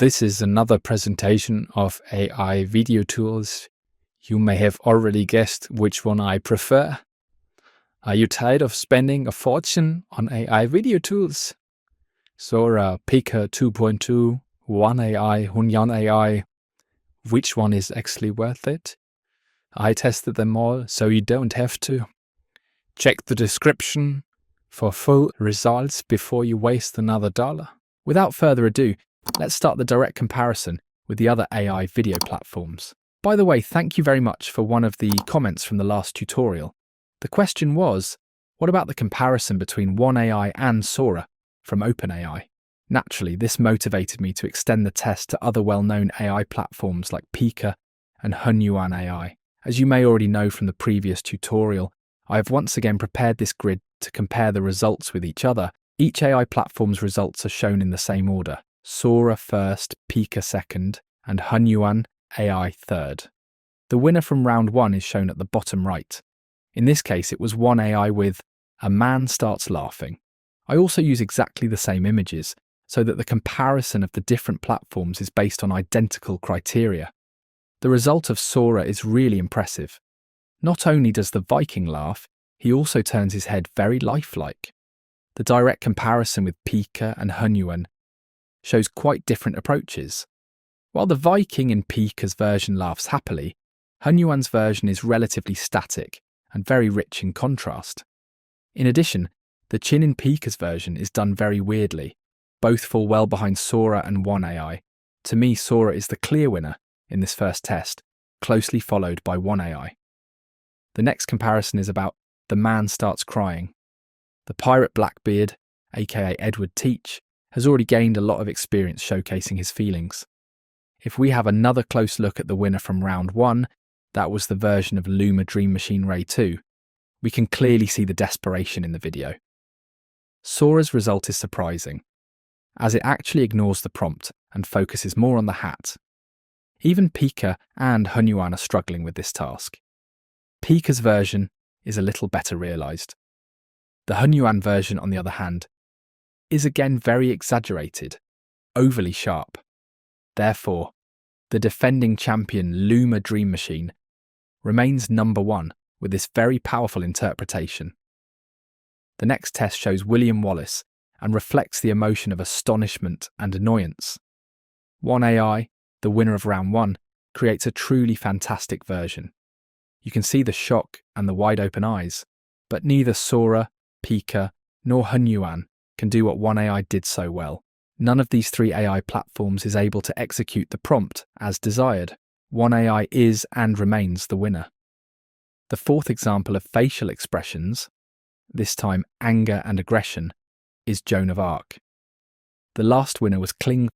This is another presentation of AI video tools. You may have already guessed which one I prefer. Are you tired of spending a fortune on AI video tools? Sora, Pika 2.2, WAN AI, Hunyuan AI. Which one is actually worth it? I tested them all, so you don't have to. Check the description for full results before you waste another $1. Without further ado, let's start the direct comparison with the other AI video platforms. By the way, thank you very much for one of the comments from the last tutorial. The question was, what about the comparison between WAN AI and Sora from OpenAI? Naturally, this motivated me to extend the test to other well-known AI platforms like Pika and Hunyuan AI. As you may already know from the previous tutorial, I have once again prepared this grid to compare the results with each other. Each AI platform's results are shown in the same order: Sora first, Pika second, and Hunyuan AI third. The winner from round 1 is shown at the bottom right. In this case, it was WAN AI with "A man starts laughing." I also use exactly the same images, so that the comparison of the different platforms is based on identical criteria. The result of Sora is really impressive. Not only does the Viking laugh, he also turns his head very lifelike. The direct comparison with Pika and Hunyuan shows quite different approaches. While the Viking in Pika's version laughs happily, Hunyuan's version is relatively static and very rich in contrast. In addition, the chin in Pika's version is done very weirdly. Both fall well behind Sora and WAN AI. To me, Sora is the clear winner in this first test, closely followed by WAN AI. The next comparison is about "The Man Starts Crying." The pirate Blackbeard, aka Edward Teach, has already gained a lot of experience showcasing his feelings. If we have another close look at the winner from round 1, that was the version of Luma Dream Machine Ray 2, we can clearly see the desperation in the video. Sora's result is surprising, as it actually ignores the prompt and focuses more on the hat. Even Pika and Hunyuan are struggling with this task. Pika's version is a little better realised. The Hunyuan version, on the other hand, is again very exaggerated, overly sharp. Therefore, the defending champion Luma Dream Machine remains number 1 with this very powerful interpretation. The next test shows William Wallace and reflects the emotion of astonishment and annoyance. WAN AI, the winner of round 1, creates a truly fantastic version. You can see the shock and the wide open eyes, but neither Sora, Pika, nor Hunyuan can do what WAN AI did so well. None of these 3 AI platforms is able to execute the prompt as desired. WAN AI is and remains the winner. The fourth example of facial expressions, this time anger and aggression, is Joan of Arc. The last winner was Kling Co.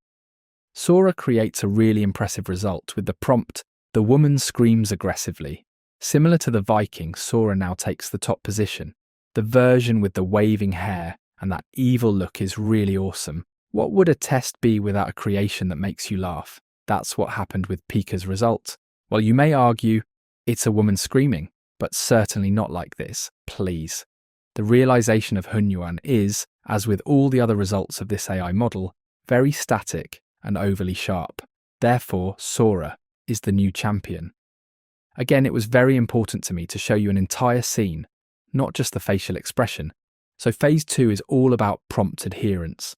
Sora creates a really impressive result with the prompt "The woman screams aggressively." Similar to the Viking, Sora now takes the top position. The version with the waving hair and that evil look is really awesome. What would a test be without a creation that makes you laugh? That's what happened with Pika's result. Well, you may argue, it's a woman screaming, but certainly not like this, please. The realization of Hunyuan is, as with all the other results of this AI model, very static and overly sharp. Therefore, Sora is the new champion. Again, it was very important to me to show you an entire scene, not just the facial expression. So phase 2 is all about prompt adherence,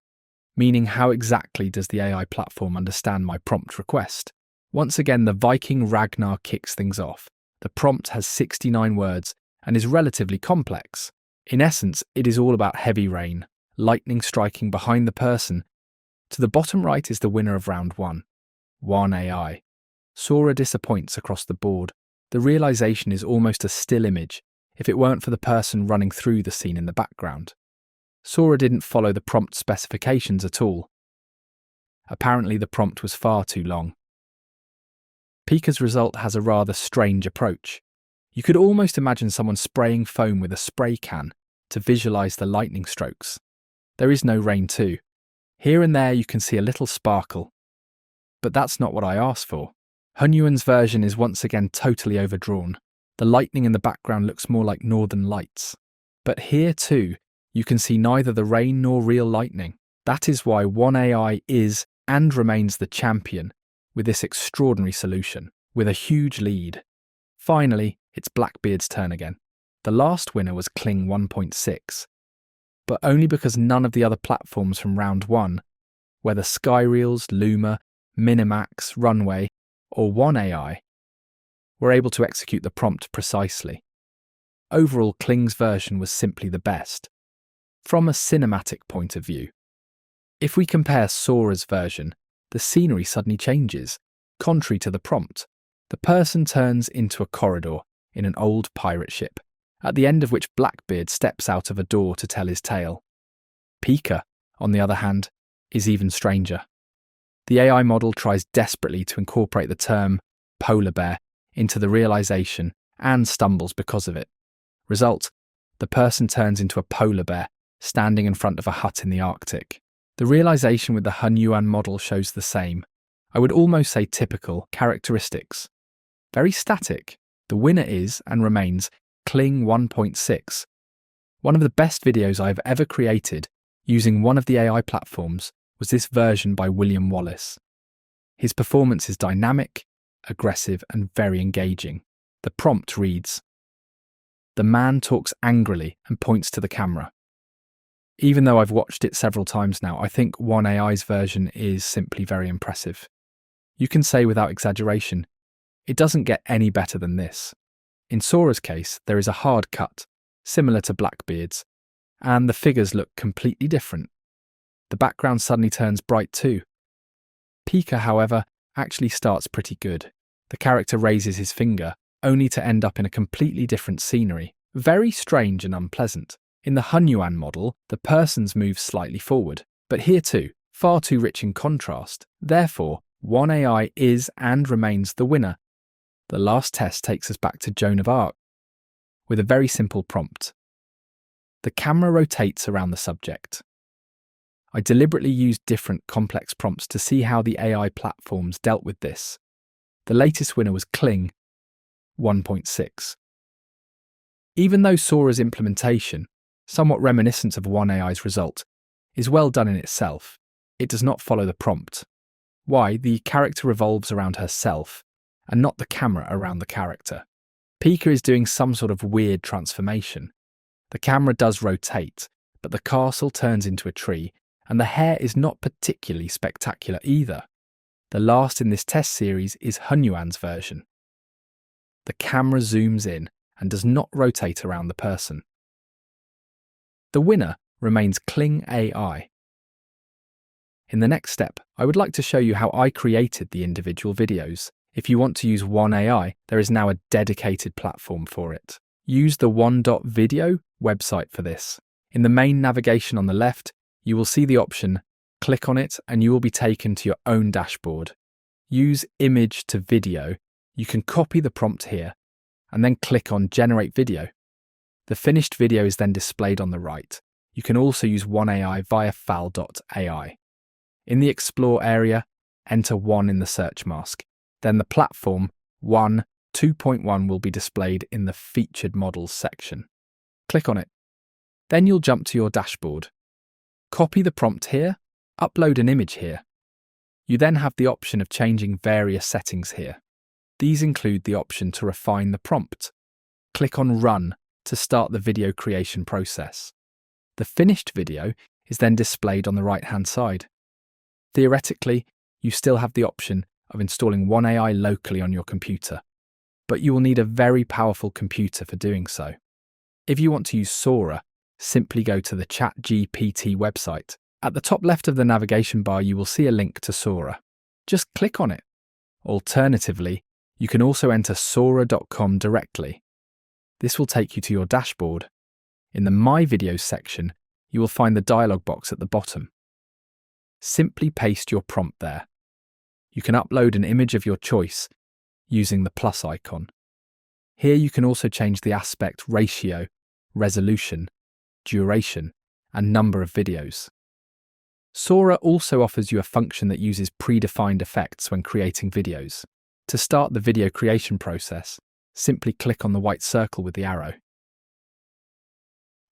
meaning how exactly does the AI platform understand my prompt request? Once again, the Viking Ragnar kicks things off. The prompt has 69 words and is relatively complex. In essence, it is all about heavy rain, lightning striking behind the person. To the bottom right is the winner of round 1, WAN AI. Sora disappoints across the board. The realization is almost a still image if it weren't for the person running through the scene in the background. Sora didn't follow the prompt specifications at all. Apparently the prompt was far too long. Pika's result has a rather strange approach. You could almost imagine someone spraying foam with a spray can to visualize the lightning strokes. There is no rain too. Here and there you can see a little sparkle. But that's not what I asked for. Hunyuan's version is once again totally overdrawn. The lightning in the background looks more like northern lights. But here too, you can see neither the rain nor real lightning. That is why WAN AI is and remains the champion with this extraordinary solution, with a huge lead. Finally, it's Blackbeard's turn again. The last winner was Kling 1.6, but only because none of the other platforms from round 1, whether SkyReels, Luma, Minimax, Runway, or WAN AI, were able to execute the prompt precisely. Overall, Kling's version was simply the best. From a cinematic point of view, if we compare Sora's version, the scenery suddenly changes. Contrary to the prompt, the person turns into a corridor in an old pirate ship, at the end of which Blackbeard steps out of a door to tell his tale. Pika, on the other hand, is even stranger. The AI model tries desperately to incorporate the term polar bear into the realization and stumbles because of it. Result, the person turns into a polar bear standing in front of a hut in the Arctic. The realization with the Hunyuan model shows the same. I would almost say typical characteristics. Very static. The winner is and remains Kling 1.6. One of the best videos I have ever created using one of the AI platforms was this version by William Wallace. His performance is dynamic, aggressive, and very engaging. The prompt reads, "The man talks angrily and points to the camera." Even though I've watched it several times now, I think WAN AI's version is simply very impressive. You can say without exaggeration, it doesn't get any better than this. In Sora's case, there is a hard cut, similar to Blackbeard's, and the figures look completely different. The background suddenly turns bright too. Pika, however, actually starts pretty good. The character raises his finger, only to end up in a completely different scenery. Very strange and unpleasant. In the Hunyuan model, the persons move slightly forward, but here too, far too rich in contrast. Therefore, WAN AI is and remains the winner. The last test takes us back to Joan of Arc, with a very simple prompt. The camera rotates around the subject. I deliberately used different complex prompts to see how the AI platforms dealt with this. The latest winner was Kling 1.6. Even though Sora's implementation, somewhat reminiscent of WAN AI's result, is well done in itself, it does not follow the prompt. Why? The character revolves around herself, and not the camera around the character. Pika is doing some sort of weird transformation. The camera does rotate, but the castle turns into a tree, and the hair is not particularly spectacular either. The last in this test series is Hunyuan's version. The camera zooms in and does not rotate around the person. The winner remains Kling AI. In the next step, I would like to show you how I created the individual videos. If you want to use WAN AI, there is now a dedicated platform for it. Use the WAN.video website for this. In the main navigation on the left, you will see the option, click on it and you will be taken to your own dashboard. Use image to video. You can copy the prompt here and then click on generate video. The finished video is then displayed on the right. You can also use WAN AI via fal.ai. In the explore area, enter WAN in the search mask. Then the platform WAN 2.1 will be displayed in the featured models section. Click on it. Then you'll jump to your dashboard. Copy the prompt here, upload an image here. You then have the option of changing various settings here. These include the option to refine the prompt. Click on Run to start the video creation process. The finished video is then displayed on the right-hand side. Theoretically, you still have the option of installing WAN AI locally on your computer, but you will need a very powerful computer for doing so. If you want to use Sora, simply go to the ChatGPT website. At the top left of the navigation bar, you will see a link to Sora. Just click on it. Alternatively, you can also enter Sora.com directly. This will take you to your dashboard. In the My Videos section, you will find the dialog box at the bottom. Simply paste your prompt there. You can upload an image of your choice using the plus icon. Here you can also change the aspect ratio, resolution, duration, and number of videos. Sora also offers you a function that uses predefined effects when creating videos. To start the video creation process, simply click on the white circle with the arrow.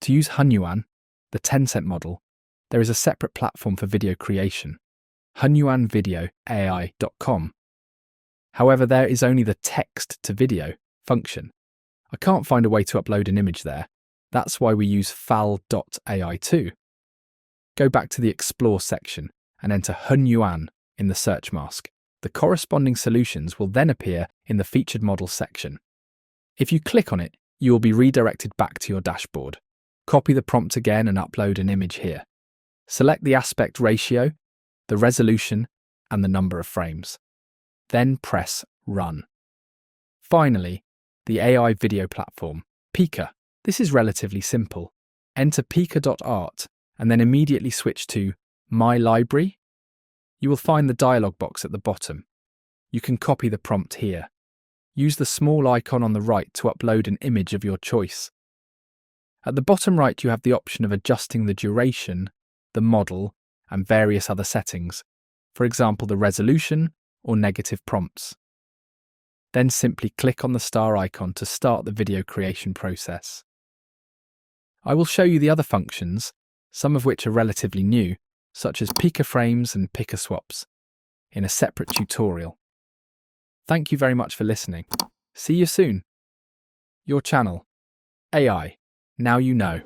To use Hunyuan, the Tencent model, there is a separate platform for video creation. hunyuan However, there is only the text-to-video function. I can't find a way to upload an image there. That's why we use fal.ai too. Go back to the Explore section and enter Hunyuan in the search mask. The corresponding solutions will then appear in the Featured Model section. If you click on it, you will be redirected back to your dashboard. Copy the prompt again and upload an image here. Select the aspect ratio, the resolution, and the number of frames. Then press Run. Finally, the AI video platform, Pika. This is relatively simple. Enter pika.art and then immediately switch to My Library. You will find the dialog box at the bottom. You can copy the prompt here. Use the small icon on the right to upload an image of your choice. At the bottom right, you have the option of adjusting the duration, the model, and various other settings, for example, the resolution or negative prompts. Then simply click on the star icon to start the video creation process. I will show you the other functions, some of which are relatively new, such as Pika frames and Pika swaps, in a separate tutorial. Thank you very much for listening. See you soon. Your channel, AI, Now You Know.